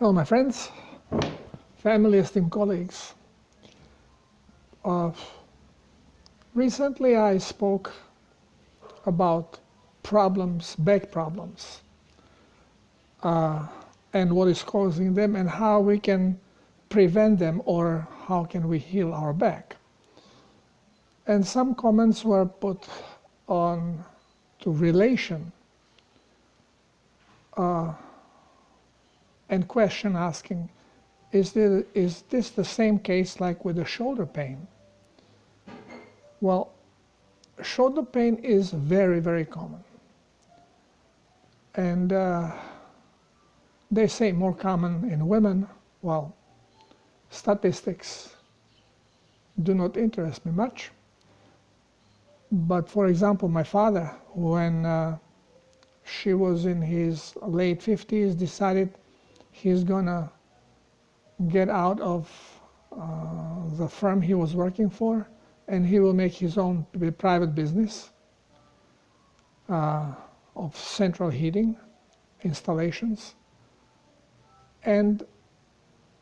Hello, my friends, family, esteemed colleagues. Recently I spoke about problems, back problems, and what is causing them and how we can prevent them or how can we heal our back. And some comments were put on to relation and question asking, is this the same case like with the shoulder pain? Well, shoulder pain is very, very common. And they say more common in women. Well, statistics do not interest me much. But for example, my father, when she was in his late 50s, decided he's gonna get out of the firm he was working for, and he will make his own private business of central heating installations. And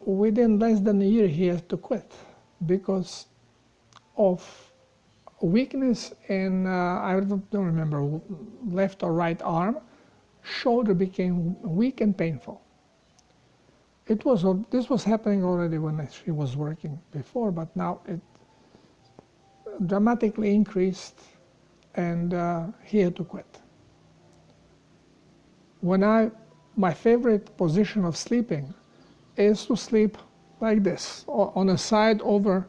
within less than a year he had to quit because of weakness in, I don't remember, left or right arm. Shoulder became weak and painful. This was happening already when she was working before, but now it dramatically increased, and he had to quit. My favorite position of sleeping is to sleep like this, on a side over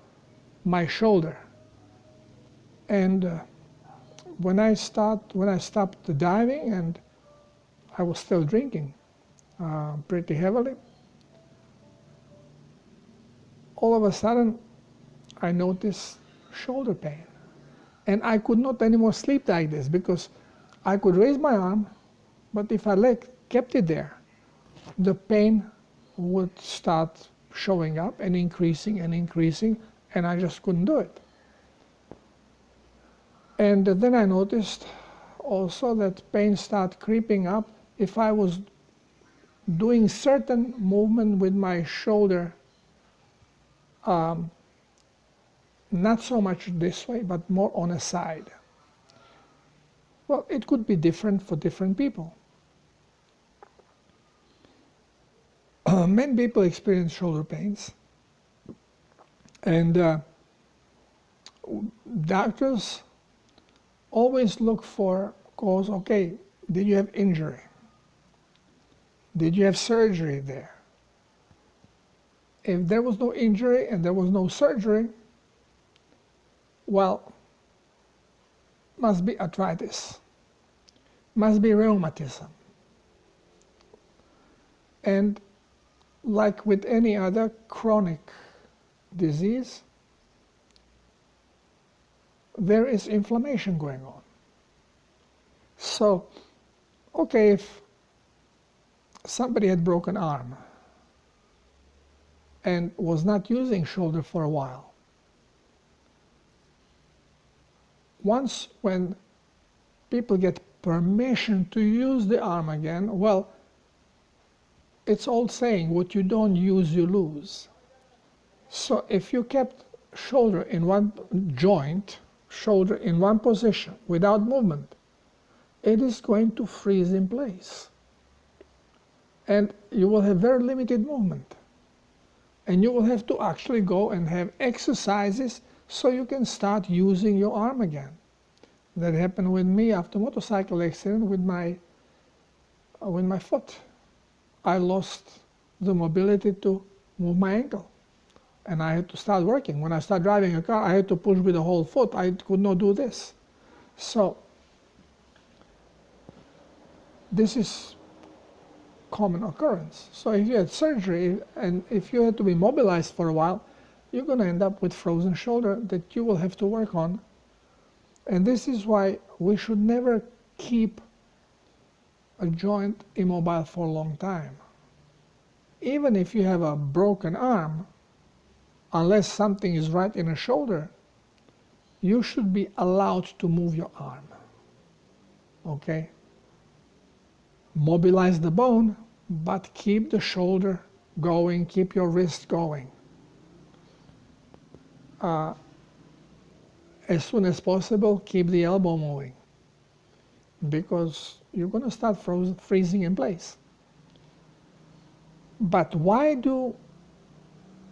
my shoulder. And when I stopped diving, and I was still drinking pretty heavily, all of a sudden I noticed shoulder pain. And I could not anymore sleep like this because I could raise my arm, but if I kept it there, the pain would start showing up and increasing, and I just couldn't do it. And then I noticed also that pain started creeping up if I was doing certain movement with my shoulder, not so much this way, but more on a side. Well, it could be different for different people. Many people experience shoulder pains, and doctors always look for cause. Okay, did you have injury? Did you have surgery there? If there was no injury and there was no surgery, well, must be arthritis, must be rheumatism. And like with any other chronic disease, there is inflammation going on. So, okay, if somebody had broken arm and was not using shoulder for a while, once when people get permission to use the arm again, well, it's old saying, what you don't use, you lose. So if you kept shoulder in one joint, shoulder in one position without movement, it is going to freeze in place. And you will have very limited movement. And you will have to actually go and have exercises so you can start using your arm again. That happened with me after a motorcycle accident with my foot. I lost the mobility to move my ankle, and I had to start working. When I started driving a car, I had to push with the whole foot. I could not do this. So this is common occurrence. So if you had surgery and if you had to be mobilized for a while, you're going to end up with frozen shoulder that you will have to work on. And this is why we should never keep a joint immobile for a long time. Even if you have a broken arm, unless something is right in a shoulder, you should be allowed to move your arm. Okay? Mobilize the bone, but keep the shoulder going, keep your wrist going. As soon as possible, keep the elbow moving, because you're going to start freezing in place. But why do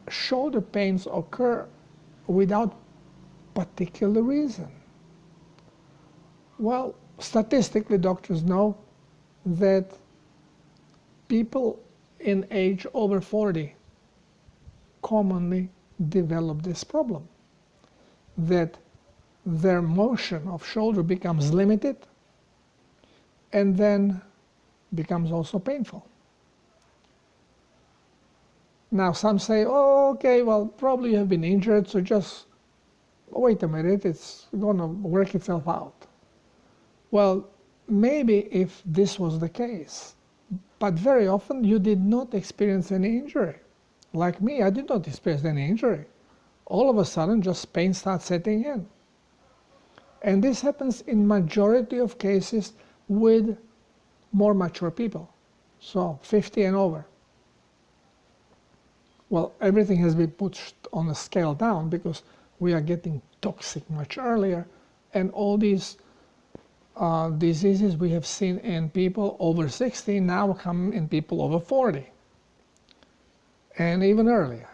shoulder pains occur without particular reason? Well, statistically, doctors know that people in age over 40 commonly develop this problem, that their motion of shoulder becomes limited and then becomes also painful. Now some say, oh, okay, well, probably you have been injured, so just wait a minute, it's going to work itself out. Well, maybe if this was the case, but very often you did not experience any injury. Like me, I did not experience any injury. All of a sudden, just pain starts setting in. And this happens in majority of cases with more mature people, so 50 and over. Well, everything has been pushed on a scale down because we are getting toxic much earlier, and all these diseases we have seen in people over 60 now come in people over 40, and even earlier.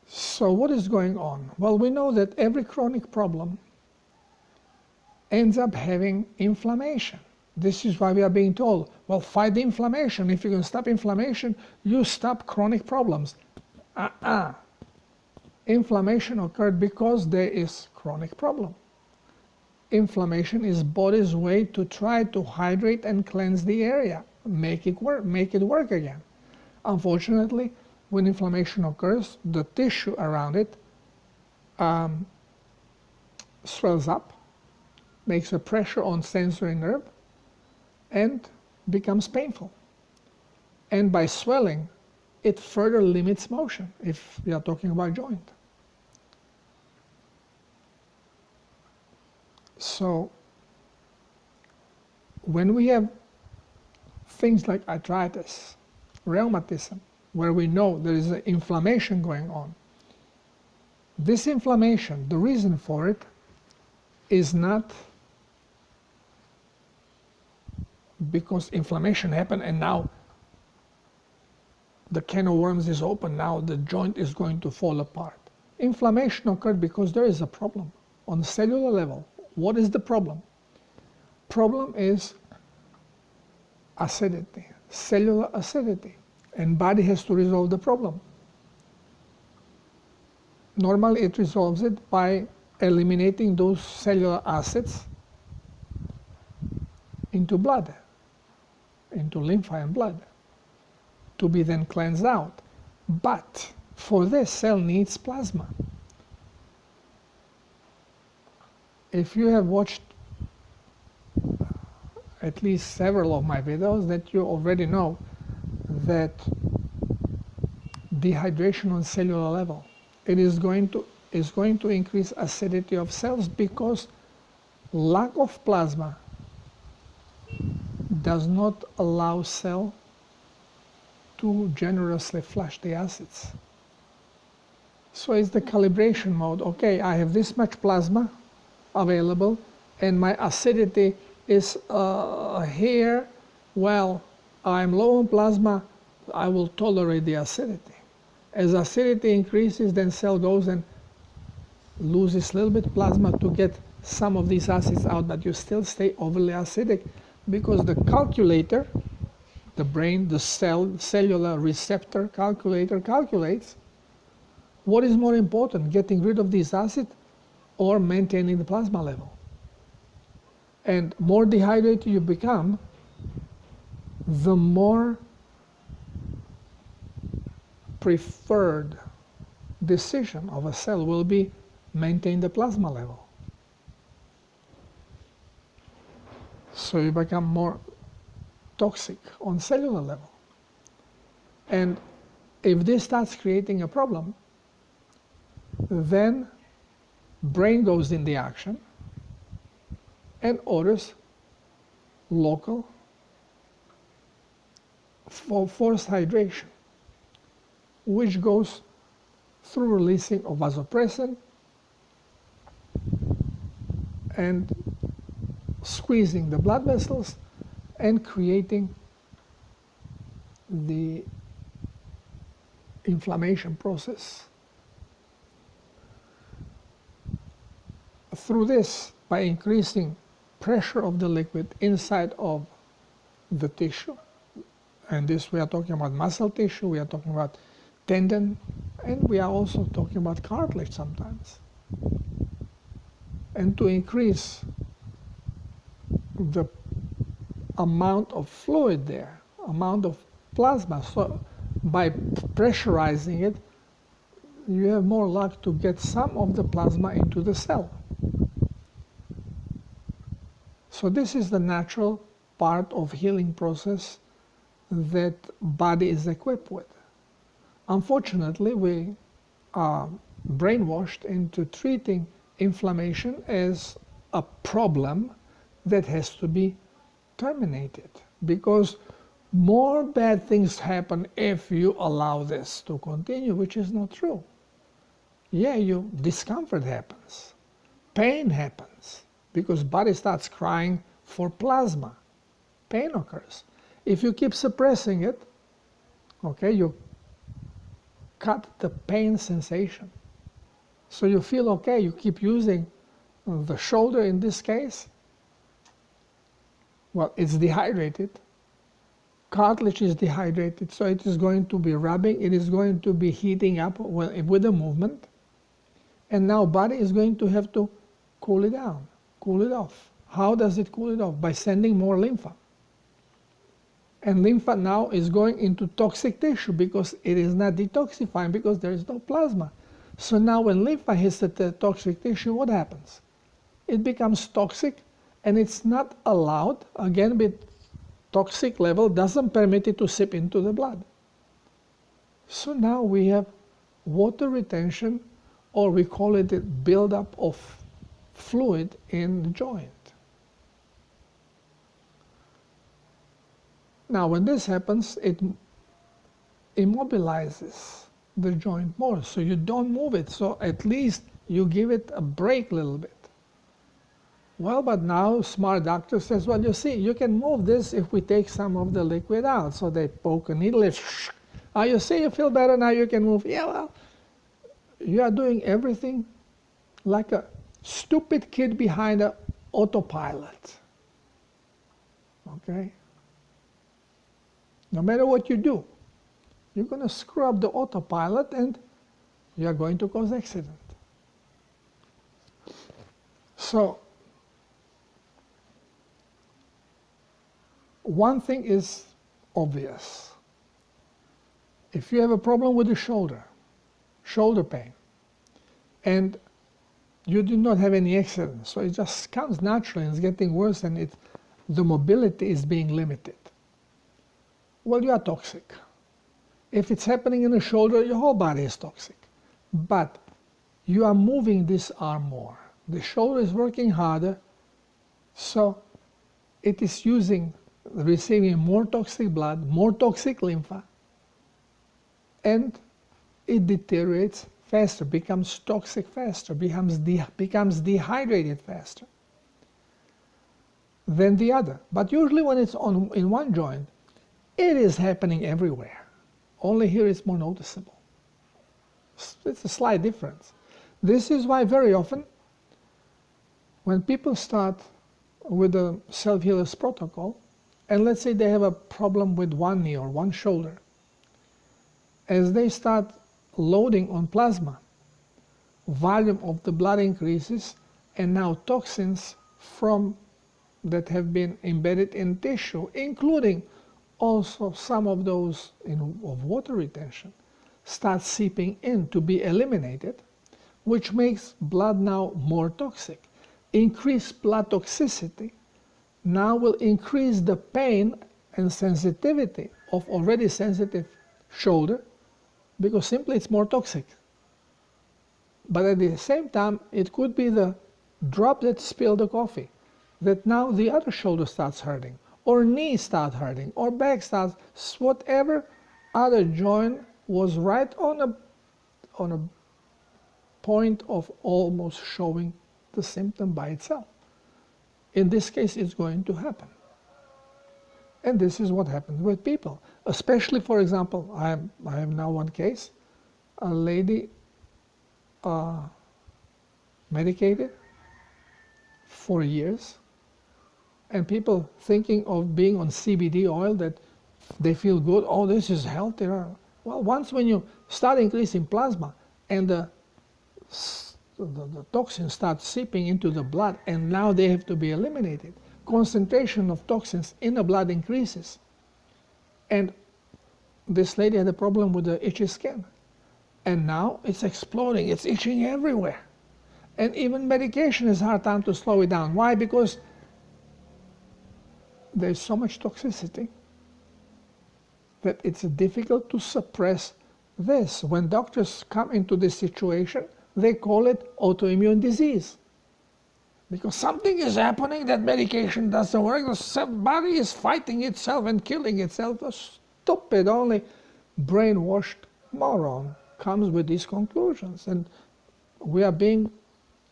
So what is going on? Well, we know that every chronic problem ends up having inflammation. This is why we are being told, well, fight the inflammation. If you can stop inflammation, you stop chronic problems. Inflammation occurred because there is chronic problem. Inflammation is body's way to try to hydrate and cleanse the area, make it work again. Unfortunately, when inflammation occurs, the tissue around it swells up, makes a pressure on sensory nerve, and becomes painful. And by swelling, it further limits motion, if we are talking about joint. So when we have things like arthritis, rheumatism, where we know there is an inflammation going on, this inflammation, the reason for it is not because inflammation happened and now the can of worms is open, now the joint is going to fall apart. Inflammation occurred because there is a problem on the cellular level. What is the problem? Problem is acidity, cellular acidity, and body has to resolve the problem. Normally it resolves it by eliminating those cellular acids into blood, into lymph and blood, to be then cleansed out. But for this, cell needs plasma. If you have watched at least several of my videos, that you already know that dehydration on cellular level, it is going to increase acidity of cells, because lack of plasma does not allow cell to generously flush the acids. So it's the calibration mode. Okay, I have this much plasma available and my acidity is here. Well, I'm low on plasma, I will tolerate the acidity. As acidity increases, then cell goes and loses a little bit of plasma to get some of these acids out, but you still stay overly acidic, because the calculator, the brain, the cellular receptor calculator calculates what is more important, getting rid of this acid or maintaining the plasma level. And more dehydrated you become, the more preferred decision of a cell will be maintain the plasma level. So you become more toxic on cellular level. And if this starts creating a problem, then brain goes in the action and orders local for forced hydration, which goes through releasing of vasopressin and squeezing the blood vessels and creating the inflammation process. Through this, by increasing pressure of the liquid inside of the tissue, and this we are talking about muscle tissue, we are talking about tendon, and we are also talking about cartilage sometimes. And to increase the amount of fluid there, amount of plasma, so by pressurizing it, you have more luck to get some of the plasma into the cell. So this is the natural part of healing process that body is equipped with. Unfortunately, we are brainwashed into treating inflammation as a problem that has to be terminated, because more bad things happen if you allow this to continue, which is not true. Yeah, discomfort happens, pain happens, because body starts crying for plasma. Pain occurs. If you keep suppressing it, okay, you cut the pain sensation. So you feel okay, you keep using the shoulder in this case. Well, it's dehydrated. Cartilage is dehydrated, so it is going to be rubbing, it is going to be heating up with the movement. And now body is going to have to cool it down, cool it off. How does it cool it off? By sending more lymph. And lymph now is going into toxic tissue because it is not detoxifying, because there is no plasma. So now when lymph hits the toxic tissue, what happens? It becomes toxic, and it's not allowed, again with toxic level, doesn't permit it to seep into the blood. So now we have water retention, or we call it a buildup of fluid in the joint. Now when this happens, it immobilizes the joint more, so you don't move it, so at least you give it a break a little bit. Well, but now smart doctor says, well, you see, you can move this if we take some of the liquid out. So they poke a needle, you see, you feel better, now you can move. Yeah, well, you are doing everything like a stupid kid behind an autopilot. Okay? No matter what you do, you're going to screw up the autopilot and you're going to cause accident. So, one thing is obvious. If you have a problem with the shoulder pain, and you do not have any accident, so it just comes naturally and it's getting worse, and the mobility is being limited. Well, you are toxic. If it's happening in the shoulder, your whole body is toxic. But you are moving this arm more. The shoulder is working harder, so it is receiving more toxic blood, more toxic lymph, and it deteriorates faster, becomes toxic faster, becomes dehydrated faster than the other. But usually when it's in one joint, it is happening everywhere. Only here it's more noticeable. It's a slight difference. This is why very often when people start with a self-healers protocol, and let's say they have a problem with one knee or one shoulder, as they start loading on plasma, volume of the blood increases, and now toxins that have been embedded in tissue, including also some of those of water retention, start seeping in to be eliminated, which makes blood now more toxic. Increased blood toxicity now will increase the pain and sensitivity of already sensitive shoulder, because simply it's more toxic. But at the same time, it could be the drop that spilled the coffee, that now the other shoulder starts hurting, or knee start hurting, or back starts, whatever other joint was right on a point of almost showing the symptom by itself. In this case, it's going to happen. And this is what happens with people. Especially, for example, I have now one case, a lady medicated for years, and people thinking of being on CBD oil that they feel good, oh, this is healthy. Well, once when you start increasing plasma and the toxins start seeping into the blood, and now they have to be eliminated, concentration of toxins in the blood increases. And this lady had a problem with the itchy skin. And now it's exploding, it's itching everywhere. And even medication is hard time to slow it down. Why? Because there's so much toxicity that it's difficult to suppress this. When doctors come into this situation, they call it autoimmune disease. Because something is happening, that medication doesn't work, the body is fighting itself and killing itself. A stupid, only brainwashed moron comes with these conclusions. And we are being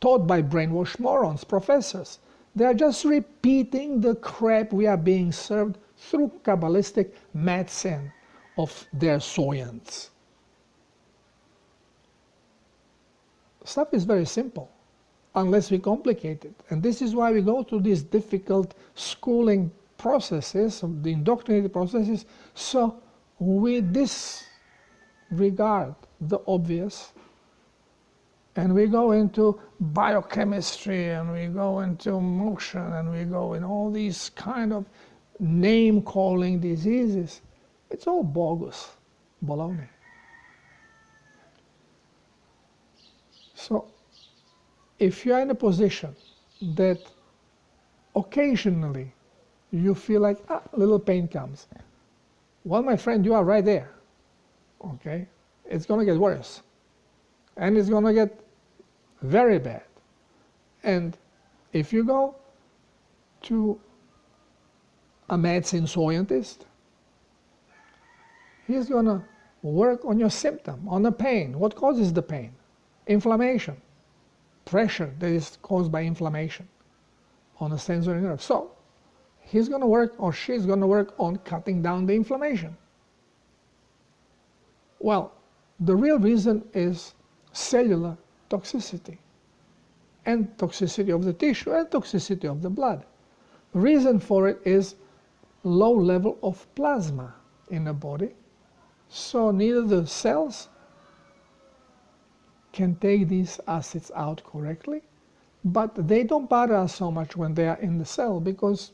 taught by brainwashed morons, professors. They are just repeating the crap we are being served through Kabbalistic medicine of their science. Stuff is very simple, unless we complicate it. And this is why we go through these difficult schooling processes, the indoctrinated processes, so we disregard the obvious, and we go into biochemistry, and we go into motion, and we go in all these kind of name-calling diseases. It's all bogus, baloney. So, if you are in a position that occasionally you feel like a little pain comes, well, my friend, you are right there, okay? It's going to get worse, and it's going to get very bad. And if you go to a medicine scientist, he's going to work on your symptom, on the pain. What causes the pain? Inflammation. Pressure that is caused by inflammation on the sensory nerve. So he's going to work, or she's going to work on cutting down the inflammation. Well, the real reason is cellular toxicity, and toxicity of the tissue, and toxicity of the blood. The reason for it is low level of plasma in the body, so neither the cells can take these acids out correctly, but they don't bother us so much when they are in the cell, because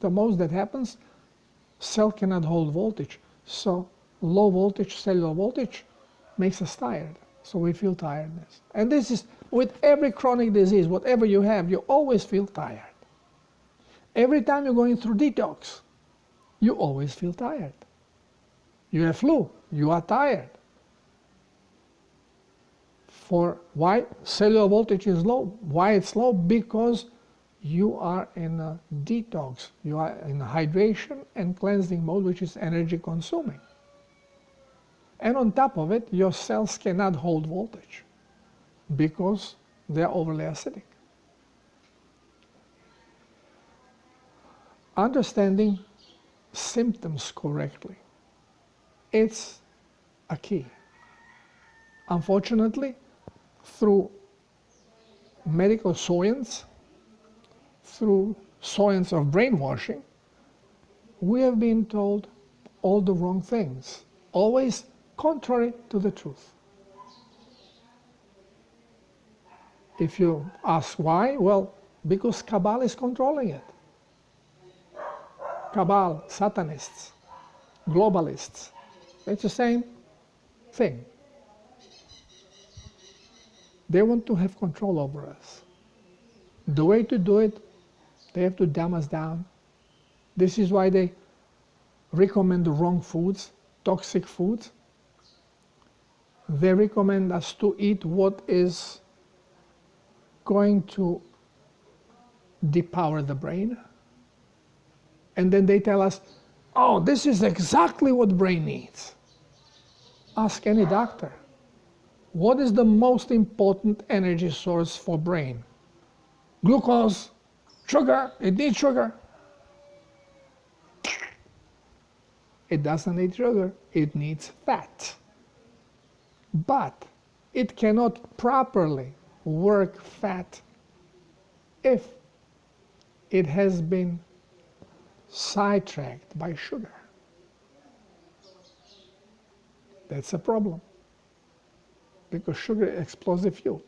the most that happens, cell cannot hold voltage. So low voltage, cellular voltage, makes us tired. So we feel tiredness. And this is with every chronic disease, whatever you have, you always feel tired. Every time you're going through detox, you always feel tired. You have flu, you are tired. For why cellular voltage is low? Why it's low? Because you are in a detox. You are in a hydration and cleansing mode, which is energy consuming. And on top of it, your cells cannot hold voltage because they are overly acidic. Understanding symptoms correctly, it's a key. Unfortunately, through medical science, through science of brainwashing, we have been told all the wrong things, always contrary to the truth. If you ask why, well, because Kabbalah is controlling it. Kabbalah, Satanists, globalists, it's the same thing. They want to have control over us. The way to do it, they have to dumb us down. This is why they recommend the wrong foods, toxic foods. They recommend us to eat what is going to depower the brain. And then they tell us, oh, this is exactly what brain needs. Ask any doctor. What is the most important energy source for brain? Glucose, sugar, it needs sugar. It doesn't need sugar, it needs fat. But it cannot properly work fat if it has been sidetracked by sugar. That's a problem, because sugar is explosive fuel.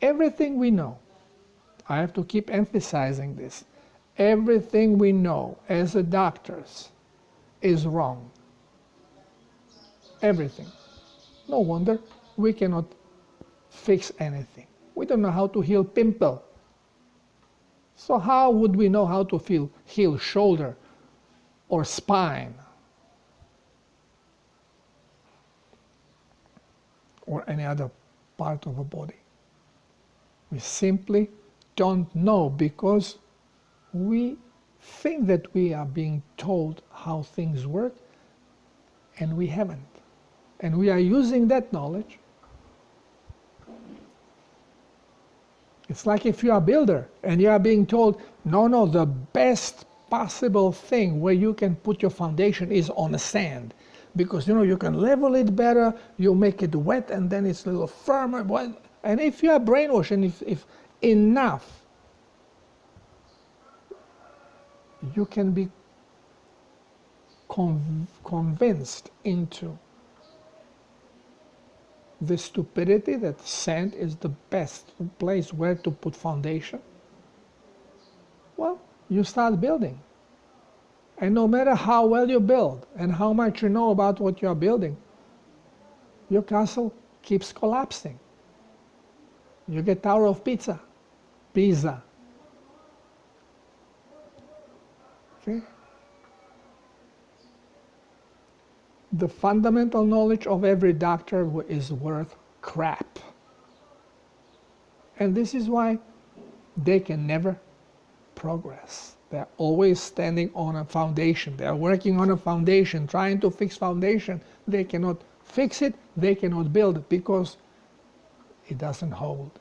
Everything we know, I have to keep emphasizing this, everything we know as a doctors is wrong. Everything. No wonder we cannot fix anything. We don't know how to heal pimple. So how would we know how to heal shoulder or spine or any other part of a body? We simply don't know, because we think that we are being told how things work, and we haven't. And we are using that knowledge. It's like if you are a builder and you are being told, no, the best possible thing where you can put your foundation is on the sand, because you can level it better, you make it wet, and then it's a little firmer. And if you are brainwashed, and if enough, you can be convinced into the stupidity that sand is the best place where to put foundation. Well, you start building. And no matter how well you build and how much you know about what you are building, your castle keeps collapsing. You get Tower of Pisa. Okay? The fundamental knowledge of every doctor is worth crap. And this is why they can never progress. They're always standing on a foundation. They're working on a foundation, trying to fix foundation. They cannot fix it, they cannot build it, because it doesn't hold.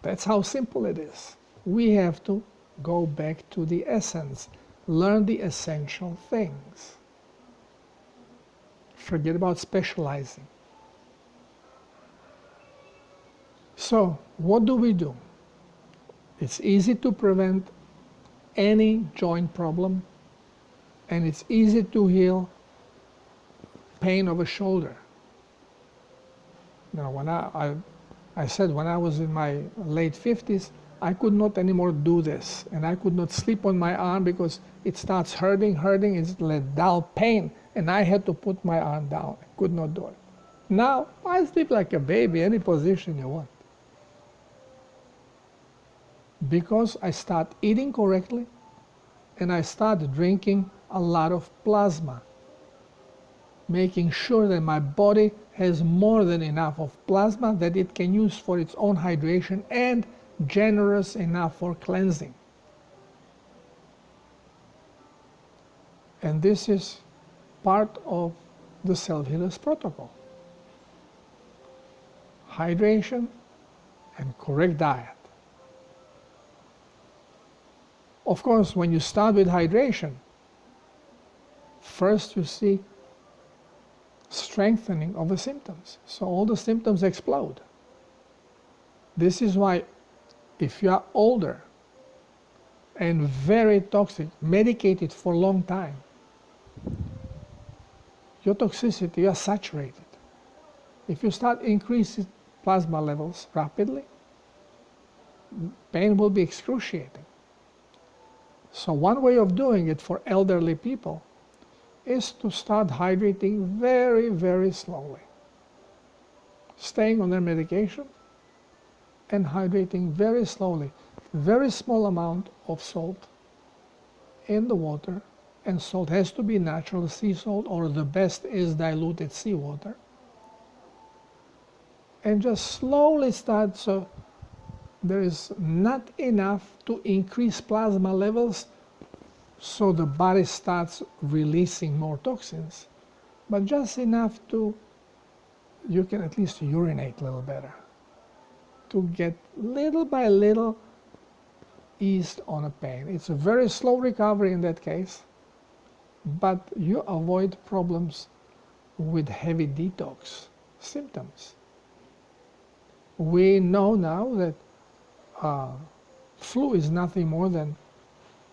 That's how simple it is. We have to go back to the essence. Learn the essential things. Forget about specializing. So, what do? It's easy to prevent any joint problem, and it's easy to heal pain of a shoulder. When I said when I was in my late 50s, I could not anymore do this, and I could not sleep on my arm because it starts hurting, it's like dull pain, and I had to put my arm down. I could not do it. Now, I sleep like a baby, any position you want. Because I start eating correctly, and I start drinking a lot of plasma, making sure that my body has more than enough of plasma that it can use for its own hydration, and generous enough for cleansing. And this is part of the Self-Healers Protocol. Hydration and correct diet. Of course, when you start with hydration, first you see strengthening of the symptoms. So all the symptoms explode. This is why if you are older and very toxic, medicated for a long time, your toxicity, you are saturated. If you start increasing plasma levels rapidly, pain will be excruciating. So one way of doing it for elderly people is to start hydrating very, very slowly. Staying on their medication and hydrating very slowly. Very small amount of salt in the water, and salt has to be natural sea salt, or the best is diluted seawater. And just slowly start, so there is not enough to increase plasma levels so the body starts releasing more toxins, but just enough to, you can at least urinate a little better, to get little by little eased on a pain. It's a very slow recovery in that case, but you avoid problems with heavy detox symptoms. We know now that flu is nothing more than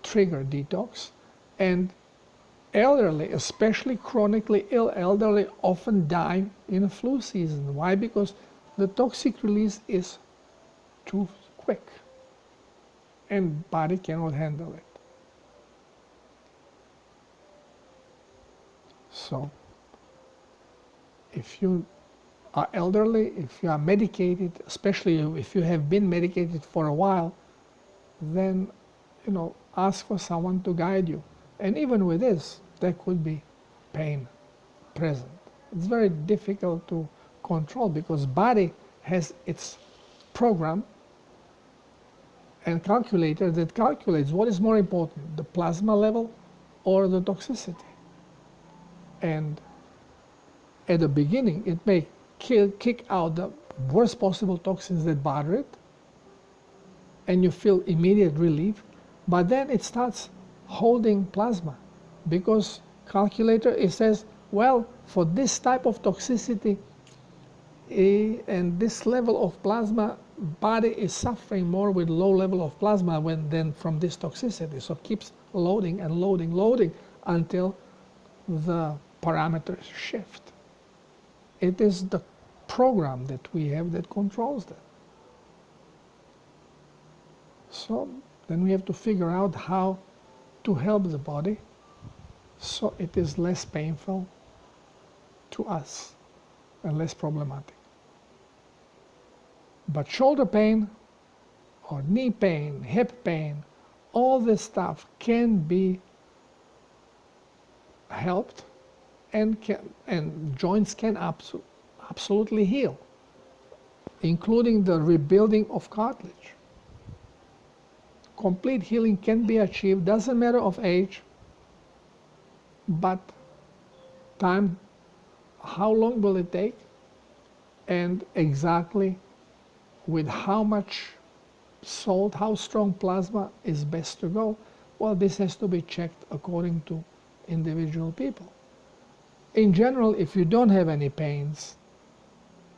trigger detox, and elderly, especially chronically ill elderly, often die in a flu season. Why? Because the toxic release is too quick and body cannot handle it. So if you are elderly, if you are medicated, especially if you have been medicated for a while, then ask for someone to guide you. And even with this, there could be pain present. It's very difficult to control because body has its program and calculator that calculates what is more important, the plasma level or the toxicity. And at the beginning, it may kick out the worst possible toxins that bother it, and you feel immediate relief, but then it starts holding plasma because calculator, it says, well, for this type of toxicity and this level of plasma, body is suffering more with low level of plasma than from this toxicity. So it keeps loading and loading until the parameters shift. It is the program that we have that controls that. So then we have to figure out how to help the body so it is less painful to us and less problematic. But shoulder pain or knee pain, hip pain, all this stuff can be helped, and joints can absolutely heal, including the rebuilding of cartilage. Complete healing can be achieved, doesn't matter of age, but time, how long will it take, and exactly with how much salt, how strong plasma is best to go. Well, this has to be checked according to individual people. In general, if you don't have any pains,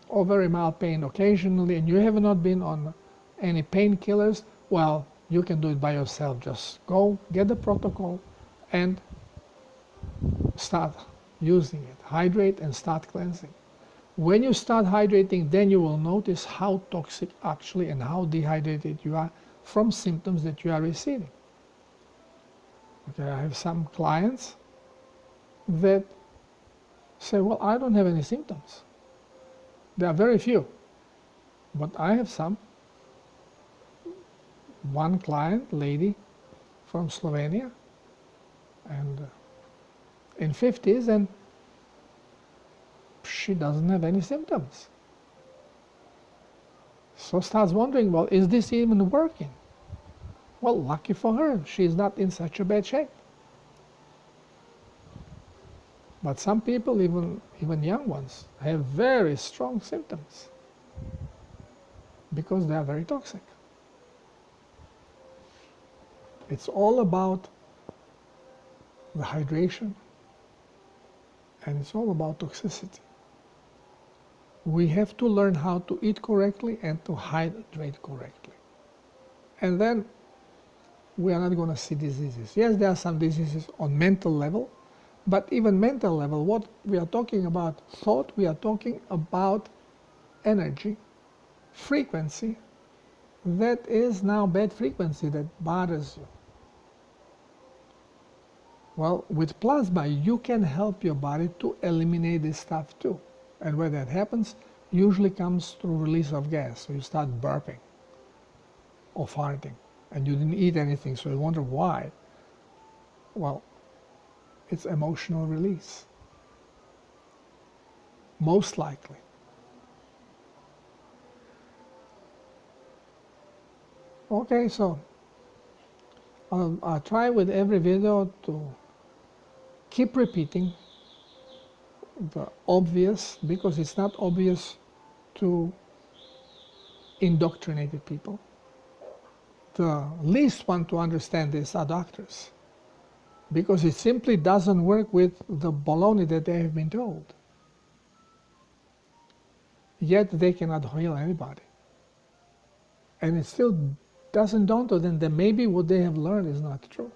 or very mild pain occasionally, and you have not been on any painkillers, well, you can do it by yourself. Just go, get the protocol, and start using it. Hydrate and start cleansing. When you start hydrating, then you will notice how toxic actually and how dehydrated you are from symptoms that you are receiving. Okay, I have some clients that say, well, I don't have any symptoms. There are very few, but I have some. One client, lady from Slovenia, and in 50s, and she doesn't have any symptoms. So starts wondering, well, is this even working? Well, lucky for her, she's not in such a bad shape. But some people, even young ones, have very strong symptoms because they are very toxic. It's all about the hydration, and it's all about toxicity. We have to learn how to eat correctly and to hydrate correctly. And then we are not going to see diseases. Yes, there are some diseases on mental level, but even mental level, what we are talking about thought, we are talking about energy, frequency, that is now bad frequency that bothers you. Well, with plasma, you can help your body to eliminate this stuff too. And when that happens, usually comes through release of gas. So you start burping or farting, and you didn't eat anything, so you wonder why. Well, it's emotional release, most likely. Okay, so I'll try with every video to keep repeating the obvious, because it's not obvious to indoctrinated people. The least one to understand this are doctors, because it simply doesn't work with the baloney that they have been told. Yet they cannot heal anybody. And it still doesn't dawn to them that maybe what they have learned is not true.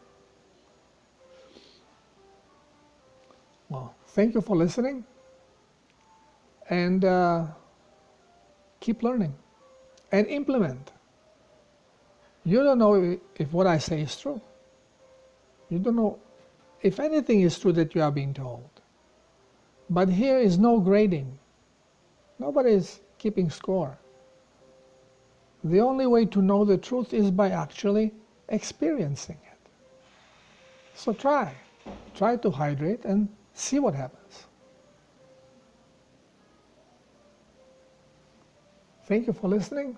Well, thank you for listening, and keep learning and implement. You don't know if what I say is true. You don't know if anything is true that you are being told. But here is no grading. Nobody is keeping score. The only way to know the truth is by actually experiencing it. So try to hydrate and see what happens. Thank you for listening.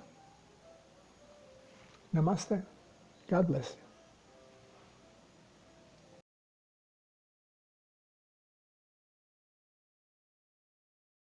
Namaste. God bless you.